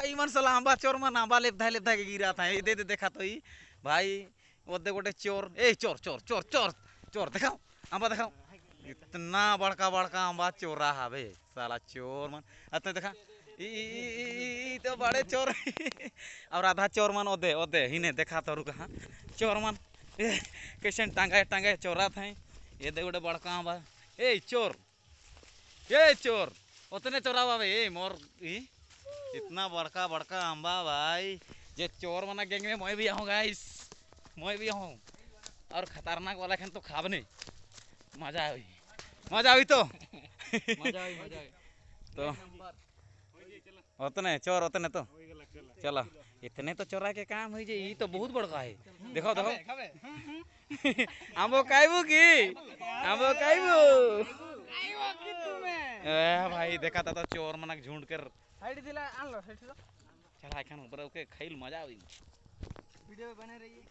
इमान साला आंबा चोर मन आंबा लेप धा के गिरा था दे दे देखा तो ही भाई ओदे गोटे चोर ए चोर चोर चोर चोर चोर दिखाओ आंबा दिखाओ इतना बड़का बड़का आंबा चोरा हावे साला चोर मन अतने देखा ई तो बड़े चोर और आधा चोर मन ओदे ओदे हिने देखा तो रुका चोर मन कैसे टांगे टांगे चोरा था ये दे गोटे बड़का आंबा ए चोर उतने चोरावा भाई ए मोर इतना बड़का बड़का आंबा भाई जे चोर मना गैंग में मैं भी आऊँ गाइस मैं भी आऊँ और खतरनाक वाला खान तो खाब नहीं मजा आई तो मजा आई तो उतने चोर उतने तो चलो इतने तो चोरा के काम हुई जे ये तो बहुत बड़का है देखो देखो आंबो काइबू की आंबो काइबू भाई देखा था तो चोर मनक झुंड कर चला खान ऊपर ओके खाइल मजा आई वीडियो बने रहिए।